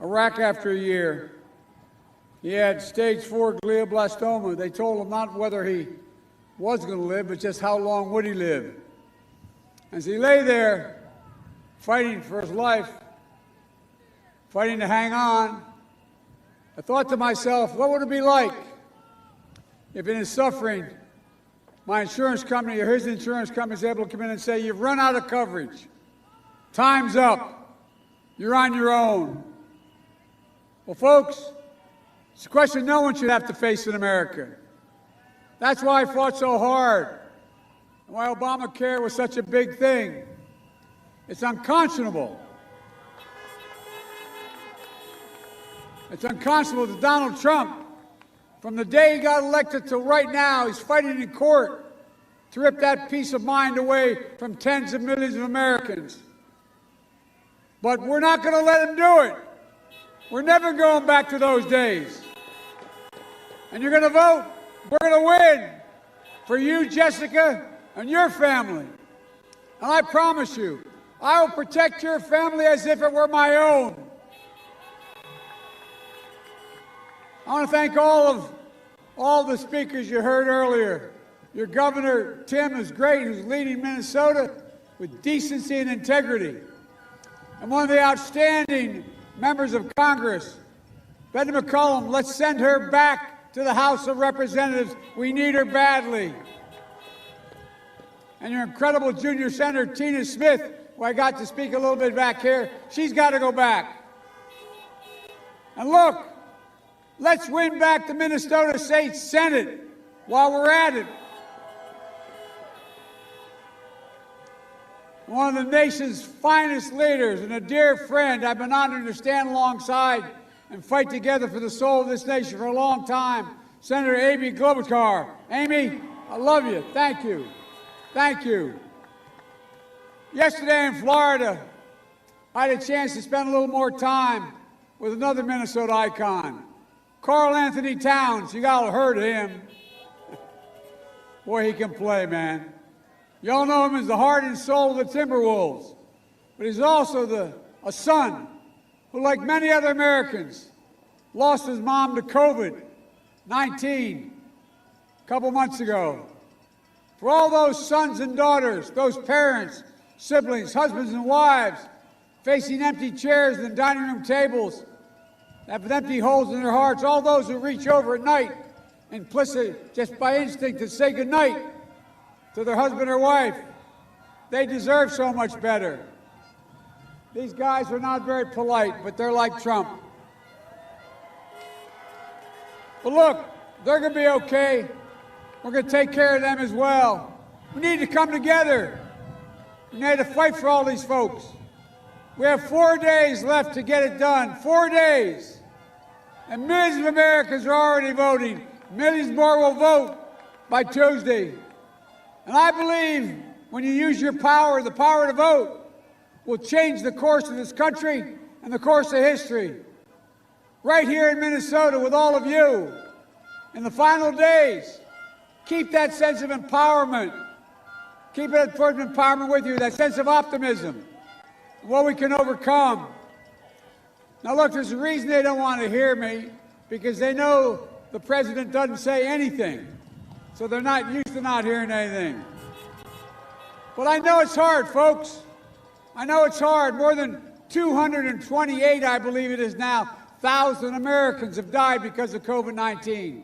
Iraq after a year. He had stage 4 glioblastoma. They told him not whether he was going to live, but just how long would he live. As he lay there fighting for his life, fighting to hang on, I thought to myself, what would it be like if in his suffering, my insurance company or his insurance company is able to come in and say, you've run out of coverage. Time's up. You're on your own. Well, folks, it's a question no one should have to face in America. That's why I fought so hard and why Obamacare was such a big thing. It's unconscionable. It's unconscionable that Donald Trump, from the day he got elected till right now, he's fighting in court to rip that peace of mind away from tens of millions of Americans. But we're not going to let him do it. We're never going back to those days. And you're going to vote. We're going to win for you, Jessica, and your family. And I promise you, I will protect your family as if it were my own. I want to thank all the speakers you heard earlier. Your governor, Tim, is great, who's leading Minnesota with decency and integrity. And one of the outstanding members of Congress, Betty McCollum, let's send her back to the House of Representatives. We need her badly. And your incredible junior senator, Tina Smith, who I got to speak a little bit back here, she's got to go back. And look, let's win back the Minnesota State Senate while we're at it. One of the nation's finest leaders and a dear friend I've been honored to stand alongside and fight together for the soul of this nation for a long time, Senator Amy Klobuchar. Amy, I love you. Thank you. Thank you. Yesterday in Florida, I had a chance to spend a little more time with another Minnesota icon, Karl Anthony Towns. You all heard of him. Boy, he can play, man. You all know him as the heart and soul of the Timberwolves, but he's also a son who, like many other Americans, lost his mom to COVID-19 a couple months ago. For all those sons and daughters, those parents, siblings, husbands and wives, facing empty chairs and dining room tables, have empty holes in their hearts, all those who reach over at night, implicit, just by instinct, to say goodnight to their husband or wife, they deserve so much better. These guys are not very polite, but they're like Trump. But look, they're going to be okay. We're going to take care of them as well. We need to come together. We need to fight for all these folks. We have 4 days left to get it done. 4 days. And millions of Americans are already voting. Millions more will vote by Tuesday. And I believe when you use your power, the power to vote, will change the course of this country and the course of history. Right here in Minnesota with all of you, in the final days, keep that sense of empowerment. Keep that sort of empowerment with you, that sense of optimism, what we can overcome. Now look, there's a reason they don't want to hear me, because they know the president doesn't say anything. So they're not used to not hearing anything. But I know it's hard, folks. I know it's hard. More than 228, I believe it is now, 1,000 Americans have died because of COVID-19.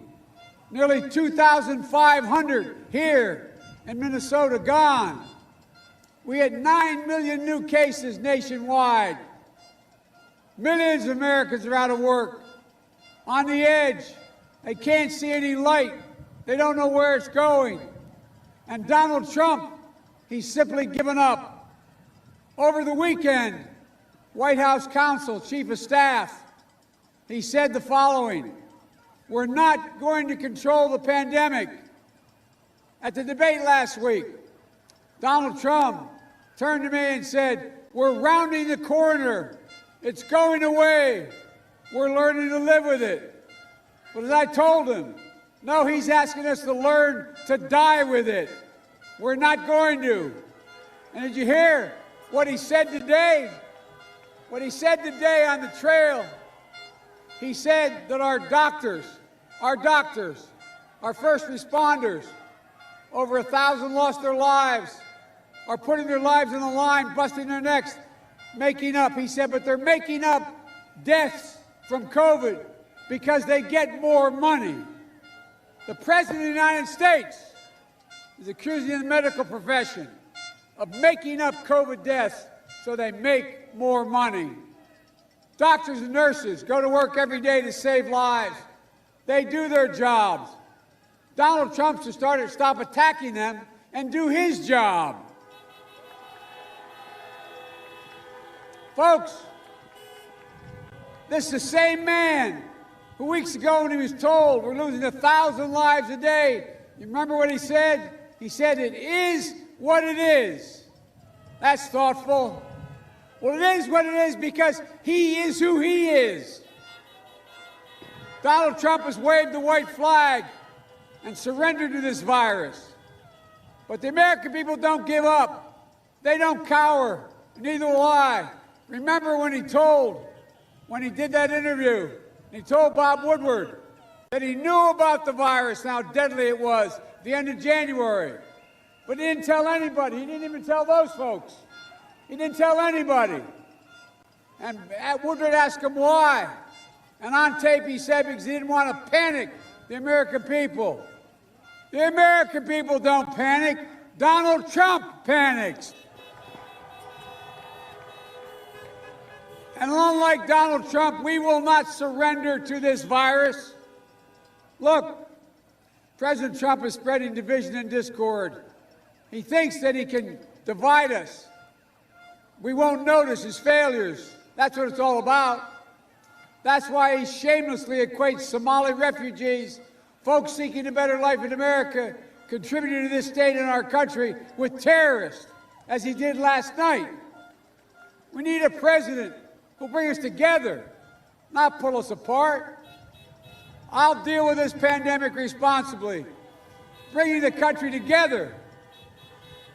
Nearly 2,500 here in Minnesota gone. We had 9 million new cases nationwide. Millions of Americans are out of work, on the edge. They can't see any light. They don't know where it's going. And Donald Trump, he's simply given up. Over the weekend, White House counsel, chief of staff, he said the following: we're not going to control the pandemic. At the debate last week, Donald Trump turned to me and said, we're rounding the corner. It's going away. We're learning to live with it. But as I told him, no, he's asking us to learn to die with it. We're not going to. And did you hear what he said today? What he said today on the trail He said that our doctors, our first responders, over 1,000 lost their lives, are putting their lives on the line, busting their necks, making up. He said, but they're making up deaths from COVID because they get more money. The President of the United States is accusing the medical profession of making up COVID deaths so they make more money. Doctors and nurses go to work every day to save lives. They do their jobs. Donald Trump should stop attacking them and do his job. Folks, this is the same man who weeks ago when he was told we're losing 1,000 lives a day, you remember what he said? He said, it is what it is. That's thoughtful. Well, it is what it is because he is who he is. Donald Trump has waved the white flag and surrendered to this virus. But the American people don't give up. They don't cower. Neither will I. Remember when he did that interview, he told Bob Woodward that he knew about the virus and how deadly it was at the end of January. But he didn't tell anybody. He didn't even tell those folks. He didn't tell anybody. And Woodward asked him why. And on tape he said because he didn't want to panic the American people. The American people don't panic. Donald Trump panics. And unlike Donald Trump, we will not surrender to this virus. Look, President Trump is spreading division and discord. He thinks that he can divide us. We won't notice his failures. That's what it's all about. That's why he shamelessly equates Somali refugees, folks seeking a better life in America, contributing to this state and our country, with terrorists, as he did last night. We need a president who'll bring us together, not pull us apart. I'll deal with this pandemic responsibly, bringing the country together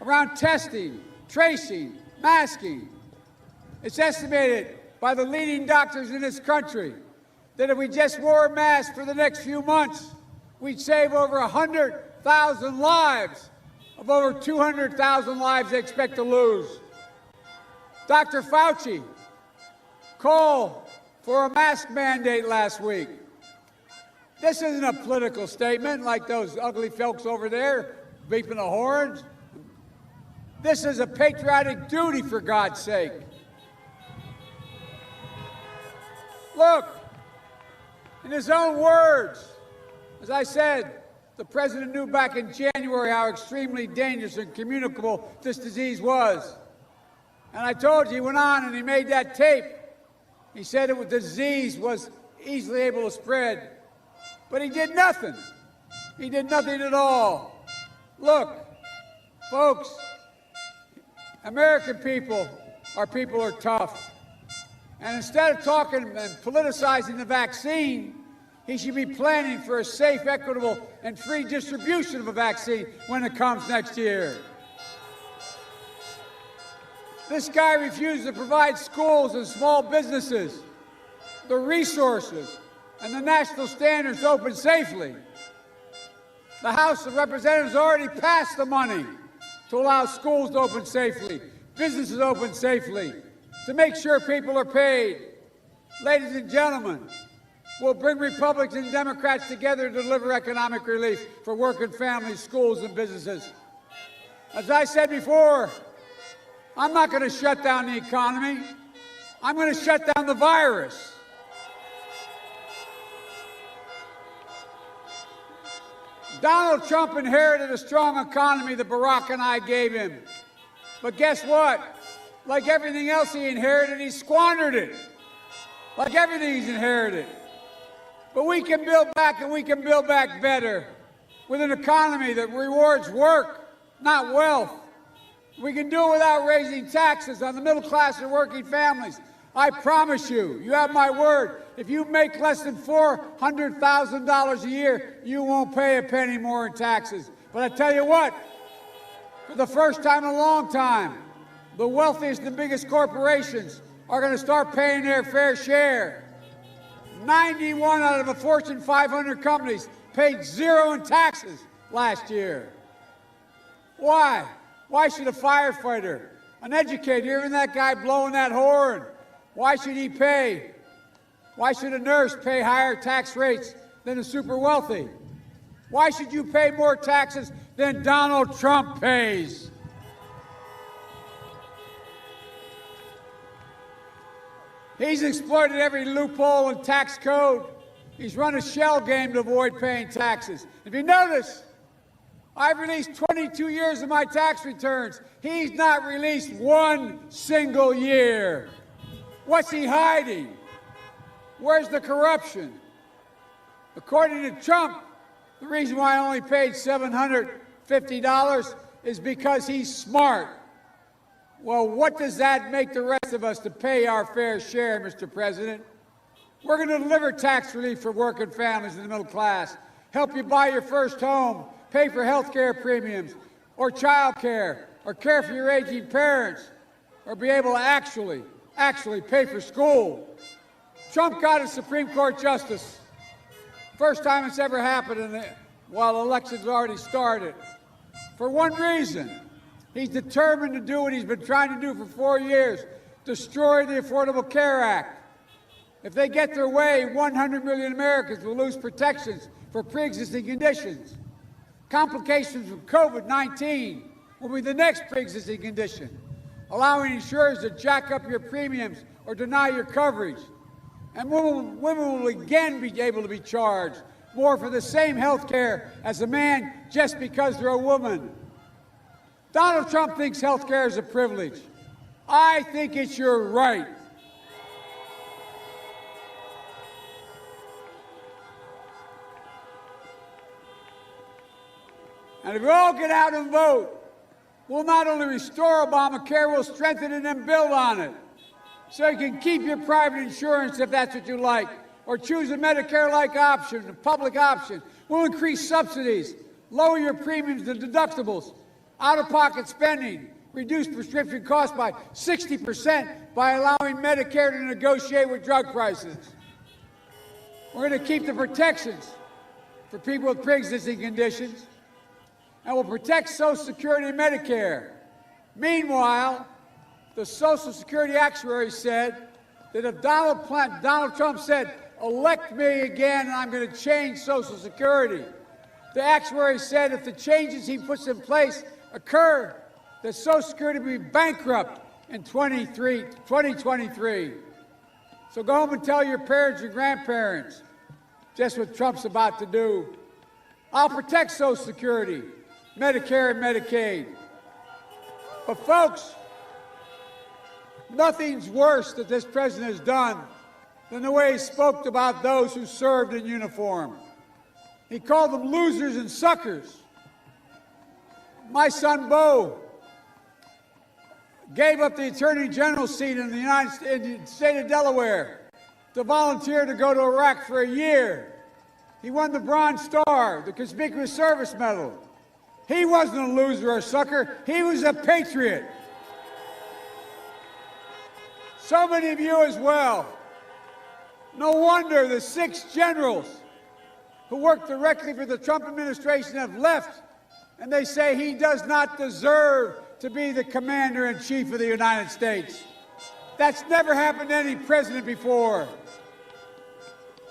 around testing, tracing, masking. It's estimated by the leading doctors in this country that if we just wore a mask for the next few months, we'd save over 100,000 lives of over 200,000 lives they expect to lose. Dr. Fauci called for a mask mandate last week. This isn't a political statement like those ugly folks over there beeping the horns. This is a patriotic duty, for God's sake. Look, in his own words, as I said, the president knew back in January how extremely dangerous and communicable this disease was. And I told you, he went on and he made that tape. He said the disease was easily able to spread. But he did nothing. He did nothing at all. Look, folks, American people are tough. And instead of talking and politicizing the vaccine, he should be planning for a safe, equitable, and free distribution of a vaccine when it comes next year. This guy refuses to provide schools and small businesses the resources and the national standards to open safely. The House of Representatives already passed the money to allow schools to open safely, businesses open safely, to make sure people are paid. Ladies and gentlemen, we'll bring Republicans and Democrats together to deliver economic relief for working families, schools, and businesses. As I said before, I'm not going to shut down the economy. I'm going to shut down the virus. Donald Trump inherited a strong economy that Barack and I gave him. But guess what? Like everything else he inherited, he squandered it. Like everything he's inherited. But we can build back, and we can build back better with an economy that rewards work, not wealth. We can do it without raising taxes on the middle class and working families. I promise you, you have my word, if you make less than $400,000 a year, you won't pay a penny more in taxes. But I tell you what, for the first time in a long time, the wealthiest and biggest corporations are going to start paying their fair share. 91 out of the Fortune 500 companies paid zero in taxes last year. Why? Why should a firefighter, an educator, even that guy blowing that horn, why should he pay? Why should a nurse pay higher tax rates than the super wealthy? Why should you pay more taxes than Donald Trump pays? He's exploited every loophole in tax code. He's run a shell game to avoid paying taxes. If you notice, I've released 22 years of my tax returns. He's not released one single year. What's he hiding? Where's the corruption? According to Trump, the reason why I only paid $750 is because he's smart. Well, what does that make the rest of us to pay our fair share, Mr. President? We're going to deliver tax relief for working families in the middle class, help you buy your first home, pay for health care premiums, or child care, or care for your aging parents, or be able to actually pay for school. Trump got a Supreme Court justice. First time it's ever happened while elections already started. For one reason. He's determined to do what he's been trying to do for 4 years, destroy the Affordable Care Act. If they get their way, 100 million Americans will lose protections for pre-existing conditions. Complications from COVID-19 will be the next pre-existing condition, allowing insurers to jack up your premiums or deny your coverage. And women will again be able to be charged more for the same health care as a man just because they're a woman. Donald Trump thinks health care is a privilege. I think it's your right. And if we all get out and vote, we'll not only restore Obamacare, we'll strengthen it and build on it. So you can keep your private insurance if that's what you like, or choose a Medicare-like option, a public option. We'll increase subsidies, lower your premiums and deductibles, out-of-pocket spending, reduce prescription costs by 60% by allowing Medicare to negotiate with drug prices. We're going to keep the protections for people with pre-existing conditions, and we'll protect Social Security and Medicare. Meanwhile, the Social Security actuary said that if Donald Trump said, elect me again and I'm going to change Social Security, the actuary said if the changes he puts in place occur, that Social Security will be bankrupt in 2023. So go home and tell your parents and grandparents just what Trump's about to do. I'll protect Social Security, Medicare, and Medicaid. But folks, nothing's worse that this president has done than the way he spoke about those who served in uniform. He called them losers and suckers. My son, Beau, gave up the Attorney General's seat in the state of Delaware to volunteer to go to Iraq for a year. He won the Bronze Star, the Conspicuous Service Medal. He wasn't a loser or sucker. He was a patriot. So many of you as well. No wonder the 6 generals who worked directly for the Trump administration have left, and they say he does not deserve to be the commander-in-chief of the United States. That's never happened to any president before.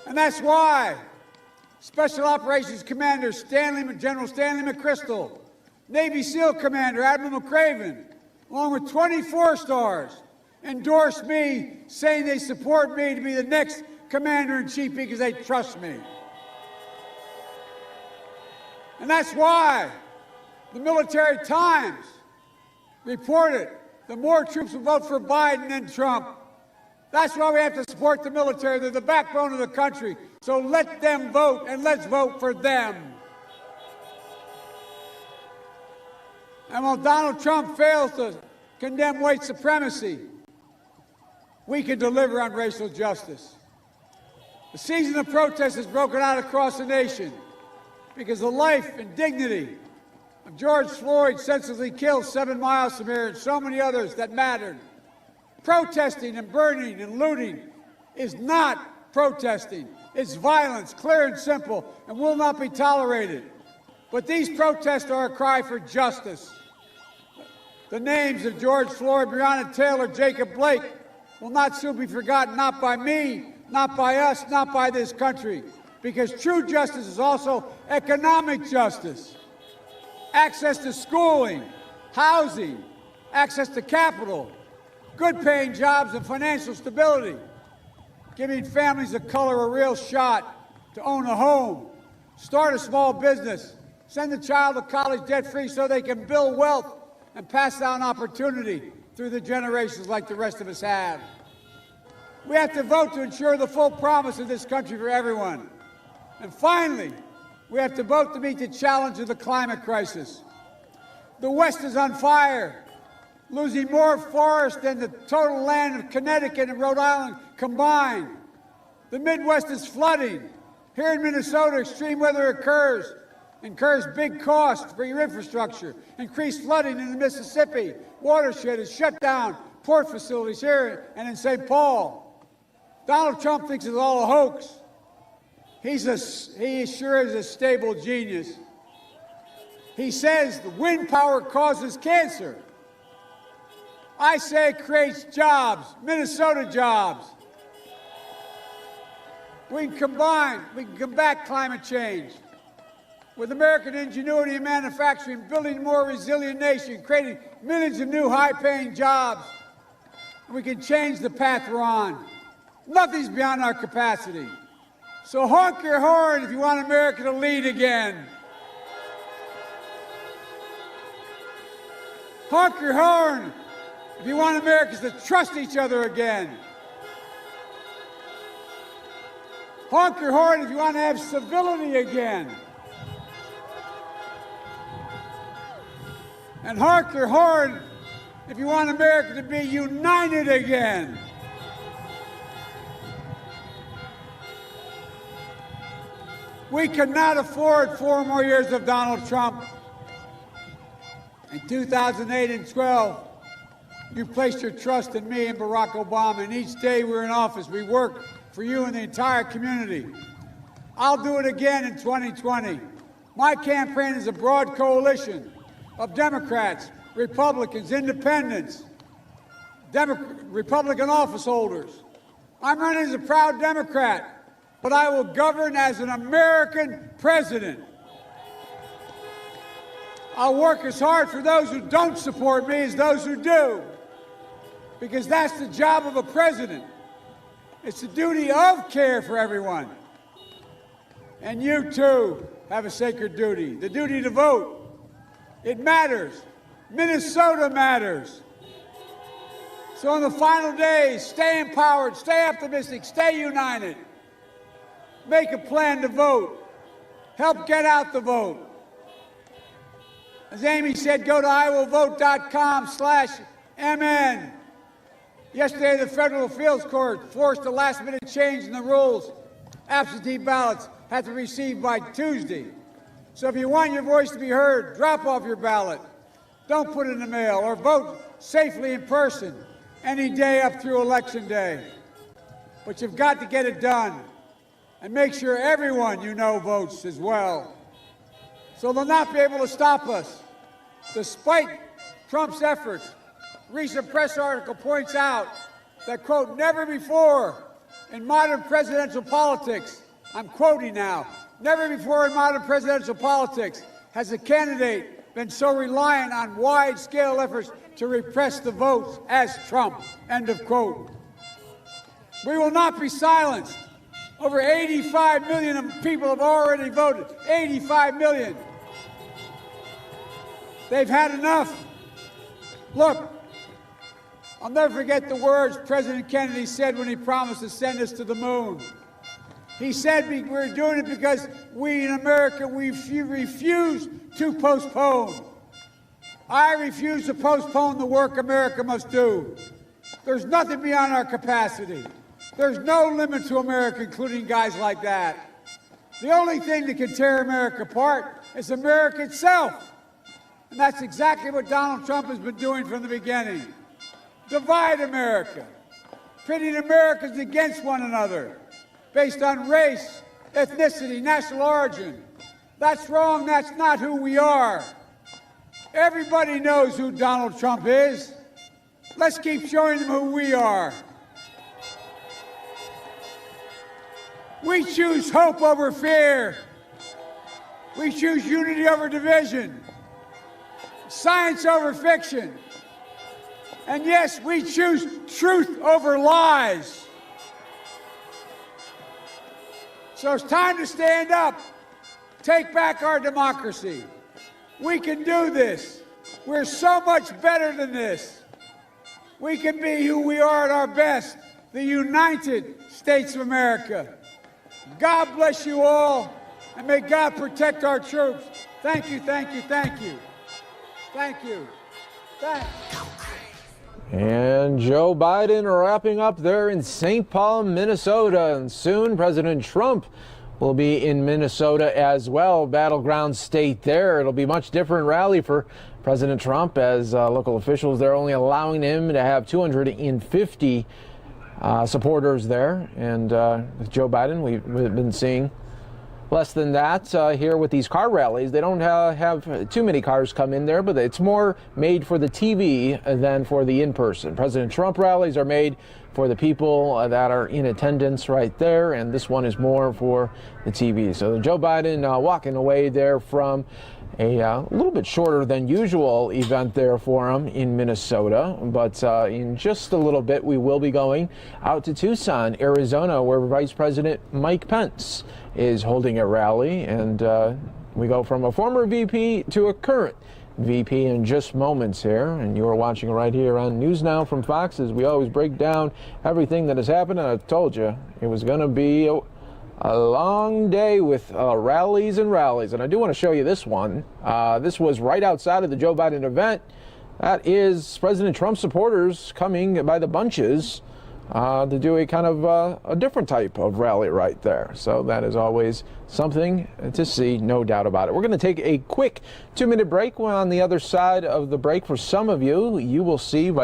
And that's why Special Operations Commander General Stanley McChrystal, Navy SEAL Commander Admiral McCraven, along with 24 stars, endorsed me, saying they support me to be the next commander-in-chief because they trust me. And that's why the Military Times reported the more troops will vote for Biden than Trump. That's why we have to support the military. They're the backbone of the country. So let them vote, and let's vote for them. And while Donald Trump fails to condemn white supremacy, we can deliver on racial justice. The season of protest has broken out across the nation because the life and dignity of George Floyd, senselessly killed 7 miles from here, and so many others that mattered. Protesting and burning and looting is not protesting. It's violence, clear and simple, and will not be tolerated. But these protests are a cry for justice. The names of George Floyd, Breonna Taylor, Jacob Blake will not soon be forgotten, not by me, not by us, not by this country, because true justice is also economic justice. Access to schooling, housing, access to capital, good-paying jobs and financial stability, giving families of color a real shot to own a home, start a small business, send a child to college debt-free so they can build wealth and pass down opportunity through the generations like the rest of us have. We have to vote to ensure the full promise of this country for everyone. And finally, we have to vote to meet the challenge of the climate crisis. The West is on fire, losing more forest than the total land of Connecticut and Rhode Island combined. The Midwest is flooding. Here in Minnesota, extreme weather incurs big costs for your infrastructure. Increased flooding in the Mississippi watershed has shut down port facilities here and in St. Paul. Donald Trump thinks it's all a hoax. He sure is a stable genius. He says the wind power causes cancer. I say it creates jobs, Minnesota jobs. We can combat climate change with American ingenuity and manufacturing, building a more resilient nation, creating millions of new high-paying jobs. We can change the path we're on. Nothing's beyond our capacity. So honk your horn if you want America to lead again. Honk your horn if you want Americans to trust each other again. Honk your horn if you want to have civility again. And honk your horn if you want America to be united again. We cannot afford 4 more years of Donald Trump. In 2008 and 12, you placed your trust in me and Barack Obama, and each day we're in office, we work for you and the entire community. I'll do it again in 2020. My campaign is a broad coalition of Democrats, Republicans, Independents, Republican office holders. I'm running as a proud Democrat, but I will govern as an American president. I'll work as hard for those who don't support me as those who do, because that's the job of a president. It's the duty of care for everyone. And you, too, have a sacred duty, the duty to vote. It matters. Minnesota matters. So in the final days, stay empowered, stay optimistic, stay united. Make a plan to vote. Help get out the vote. As Amy said, go to iwillvote.com/MN. Yesterday, the Federal Appeals Court forced a last-minute change in the rules. Absentee ballots have to be received by Tuesday. So if you want your voice to be heard, drop off your ballot. Don't put it in the mail, or vote safely in person any day up through Election Day. But you've got to get it done. And make sure everyone you know votes as well. So they'll not be able to stop us. Despite Trump's efforts, a recent press article points out that, quote, never before in modern presidential politics, I'm quoting now, never before in modern presidential politics has a candidate been so reliant on wide-scale efforts to repress the votes as Trump, end of quote. We will not be silenced. Over 85 million people have already voted. 85 million. They've had enough. Look, I'll never forget the words President Kennedy said when he promised to send us to the moon. He said we're doing it because we in America, we refuse to postpone. I refuse to postpone the work America must do. There's nothing beyond our capacity. There's no limit to America, including guys like that. The only thing that can tear America apart is America itself. And that's exactly what Donald Trump has been doing from the beginning. Divide America, pitting Americans against one another. based on race, ethnicity, national origin. That's wrong. That's not who we are. Everybody knows who Donald Trump is. Let's keep showing them who we are. We choose hope over fear. We choose unity over division, science over fiction. And yes, we choose truth over lies. So it's time to stand up, take back our democracy. We can do this. We're so much better than this. We can be who we are at our best, the United States of America. God bless you all, and may God protect our troops. Thank you, thank you, thank you. Thank you. Thanks. And Joe Biden wrapping up there in St. Paul, Minnesota. And soon President Trump will be in Minnesota as well, battleground state there. It'll be a much different rally for President Trump, as local officials, they're only allowing him to have 250 supporters there. And with Joe Biden, we've been seeing less than that here with these car rallies. They don't have too many cars come in there, but it's more made for the TV than for the in-person. President Trump rallies are made for the people that are in attendance right there, and this one is more for the TV. So Joe Biden walking away there from a little bit shorter than usual event there for him in Minnesota. But in just a little bit, we will be going out to Tucson, Arizona, where Vice President Mike Pence is holding a rally. And we go from a former VP to a current VP in just moments here. And you are watching right here on News Now from Fox, as we always break down everything that has happened. And I told you it was going to be a long day with rallies and rallies. And I do want to show you this one. This was right outside of the Joe Biden event. That is President Trump supporters coming by the bunches to do a kind of a different type of rally right there. So that is always something to see, no doubt about it. We're going to take a quick 2-minute break. On the other side of the break, for some of you, you will see